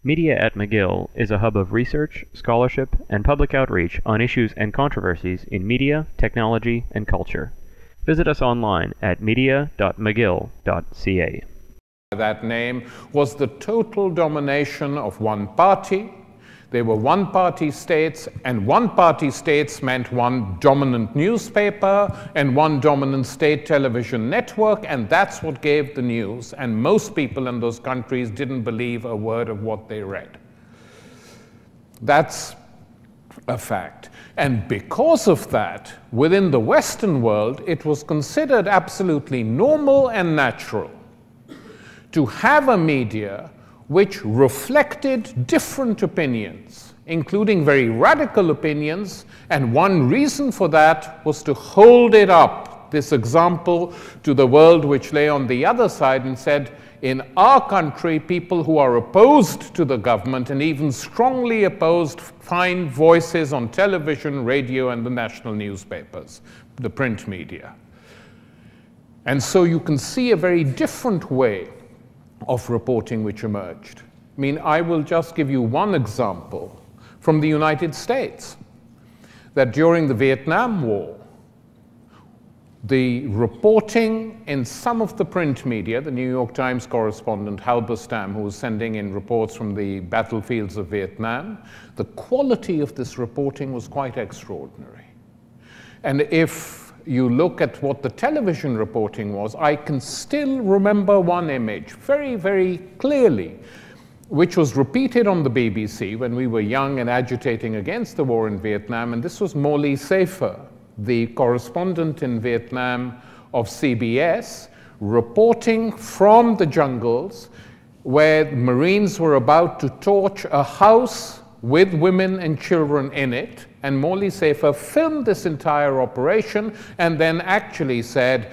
Media at McGill is a hub of research, scholarship, and public outreach on issues and controversies in media, technology, and culture. Visit us online at media.mcgill.ca. That name was the total domination of one party. They were one-party states, and one-party states meant one dominant newspaper and one dominant state television network, and that's what gave the news. And most people in those countries didn't believe a word of what they read. That's a fact. And because of that, within the Western world, it was considered absolutely normal and natural to have a media which reflected different opinions, including very radical opinions, and one reason for that was to hold it up, this example, to the world which lay on the other side and said, in our country, people who are opposed to the government and even strongly opposed find voices on television, radio, and the national newspapers, the print media. And so you can see a very different way of reporting which emerged. I mean, I will just give you one example from the United States, that during the Vietnam War, the reporting in some of the print media, the New York Times correspondent Halberstam, who was sending in reports from the battlefields of Vietnam, the quality of this reporting was quite extraordinary. And if you look at what the television reporting was, I can still remember one image very, very clearly, which was repeated on the BBC when we were young and agitating against the war in Vietnam, and this was Morley Safer, the correspondent in Vietnam of CBS, reporting from the jungles where Marines were about to torch a house with women and children in it, and Morley Safer filmed this entire operation and then actually said,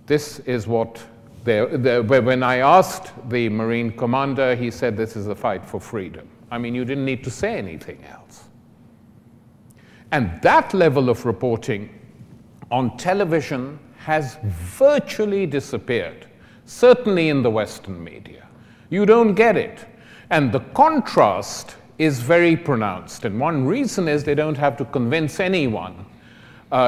this is what when I asked the Marine commander, he said, this is a fight for freedom. I mean, you didn't need to say anything else. And that level of reporting on television has virtually disappeared, certainly in the Western media. You don't get it. And the contrast is very pronounced. And one reason is they don't have to convince anyone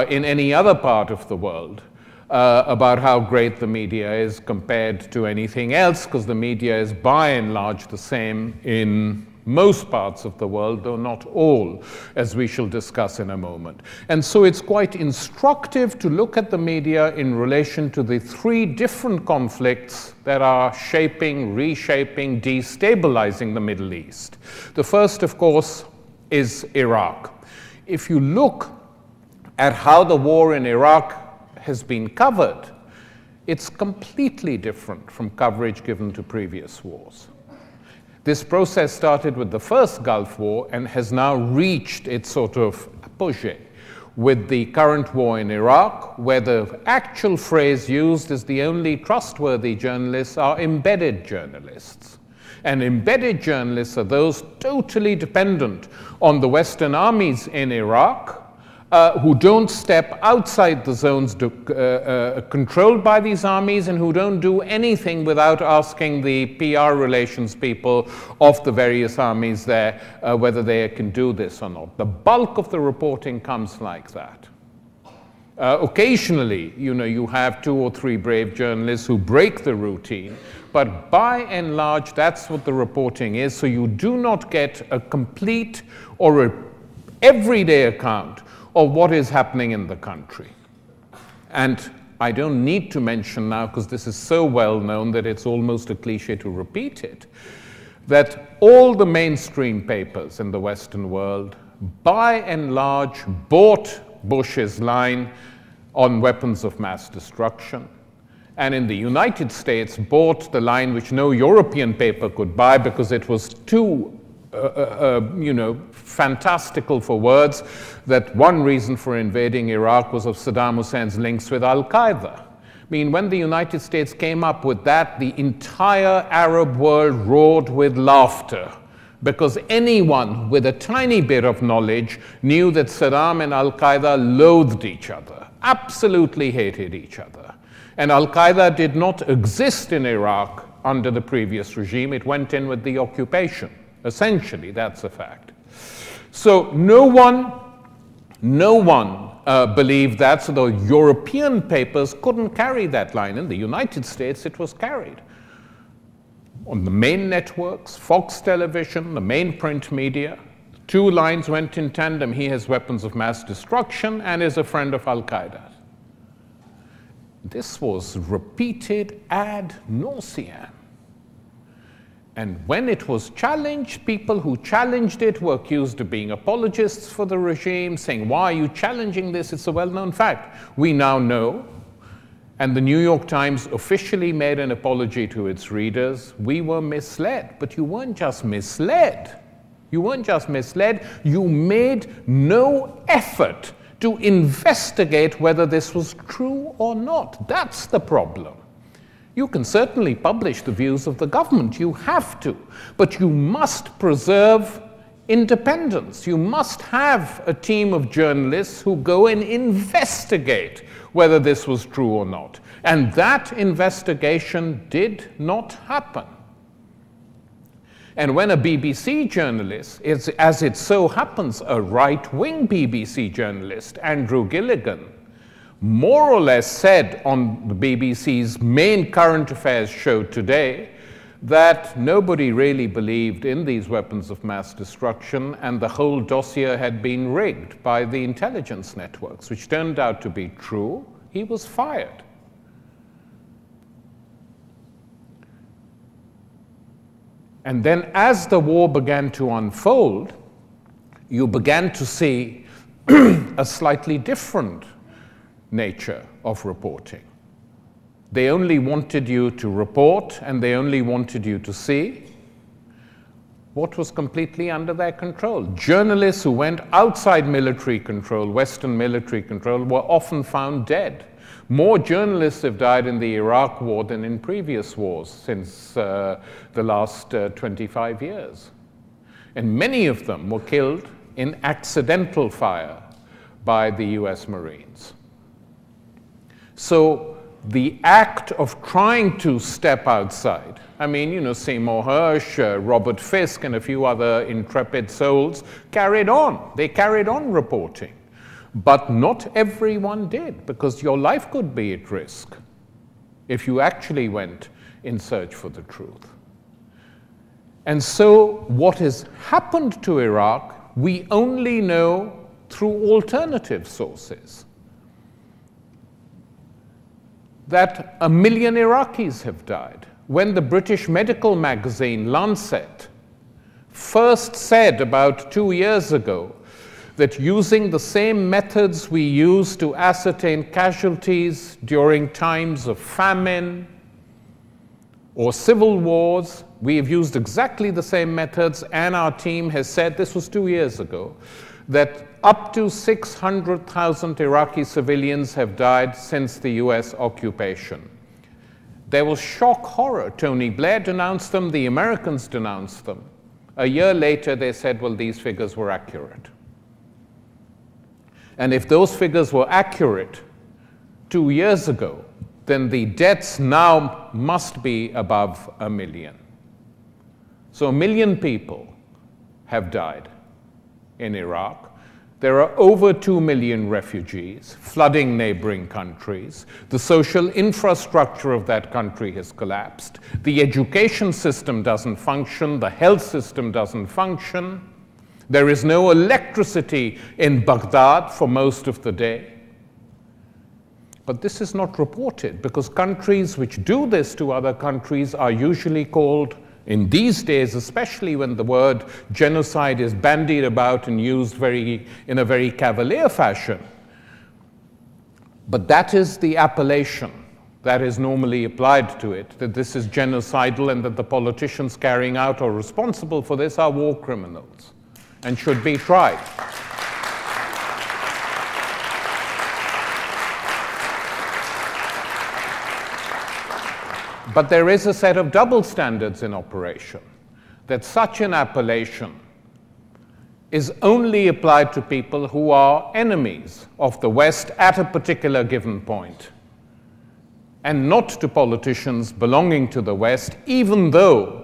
in any other part of the world about how great the media is compared to anything else, because the media is by and large the same in most parts of the world, though not all, as we shall discuss in a moment. And so it's quite instructive to look at the media in relation to the three different conflicts that are shaping, reshaping, destabilizing the Middle East. The first, of course, is Iraq. If you look at how the war in Iraq has been covered, it's completely different from coverage given to previous wars. This process started with the first Gulf War and has now reached its sort of apogee with the current war in Iraq, where the actual phrase used is the only trustworthy journalists are embedded journalists. And embedded journalists are those totally dependent on the Western armies in Iraq, who don't step outside the zones controlled by these armies and who don't do anything without asking the PR relations people of the various armies there whether they can do this or not. The bulk of the reporting comes like that. Occasionally, you have 2 or 3 brave journalists who break the routine, but by and large, that's what the reporting is. So you do not get a complete or an everyday account of what is happening in the country. And I don't need to mention now, because this is so well known that it's almost a cliche to repeat it, that all the mainstream papers in the Western world, by and large, bought Bush's line on weapons of mass destruction, and in the United States bought the line which no European paper could buy because it was too fantastical for words, that one reason for invading Iraq was of Saddam Hussein's links with Al-Qaeda. I mean, when the United States came up with that, the entire Arab world roared with laughter, because anyone with a tiny bit of knowledge knew that Saddam and Al-Qaeda loathed each other, absolutely hated each other. And Al-Qaeda did not exist in Iraq under the previous regime. It went in with the occupation. Essentially, that's a fact. So no one believed that, so the European papers couldn't carry that line. In the United States, it was carried. On the main networks, Fox Television, the main print media, two lines went in tandem. He has weapons of mass destruction and is a friend of Al-Qaeda. This was repeated ad nauseam. And when it was challenged, people who challenged it were accused of being apologists for the regime, saying, why are you challenging this? It's a well-known fact. We now know, and the New York Times officially made an apology to its readers, we were misled. But you weren't just misled. You weren't just misled. You made no effort to investigate whether this was true or not. That's the problem. You can certainly publish the views of the government, you have to, but you must preserve independence. You must have a team of journalists who go and investigate whether this was true or not. And that investigation did not happen. And when a BBC journalist, as it so happens, a right-wing BBC journalist, Andrew Gilligan, more or less said on the BBC's main current affairs show today that nobody really believed in these weapons of mass destruction and the whole dossier had been rigged by the intelligence networks, which turned out to be true, he was fired. And then as the war began to unfold, you began to see a slightly different nature of reporting. They only wanted you to report, and they only wanted you to see what was completely under their control. Journalists who went outside military control, Western military control, were often found dead. More journalists have died in the Iraq War than in previous wars since the last 25 years. And many of them were killed in accidental fire by the US Marines. So the act of trying to step outside, I mean, you know, Seymour Hersh, Robert Fisk, and a few other intrepid souls carried on. They carried on reporting. But not everyone did, because your life could be at risk if you actually went in search for the truth. And so what has happened to Iraq, we only know through alternative sources. That 1 million Iraqis have died. When the British medical magazine Lancet first said about 2 years ago that using the same methods we use to ascertain casualties during times of famine or civil wars, we have used exactly the same methods, and our team has said, this was 2 years ago, that up to 600,000 Iraqi civilians have died since the US occupation. There was shock horror. Tony Blair denounced them, the Americans denounced them. A year later, they said, well, these figures were accurate. And if those figures were accurate 2 years ago, then the deaths now must be above 1 million. So 1 million people have died in Iraq. There are over 2 million refugees flooding neighboring countries. The social infrastructure of that country has collapsed. The education system doesn't function. The health system doesn't function. There is no electricity in Baghdad for most of the day. But this is not reported, because countries which do this to other countries are usually called, in these days, especially when the word genocide is bandied about and used in a very cavalier fashion. But that is the appellation that is normally applied to it, that this is genocidal and that the politicians carrying out or responsible for this are war criminals and should be tried. But there is a set of double standards in operation, that such an appellation is only applied to people who are enemies of the West at a particular given point. and not to politicians belonging to the West, even though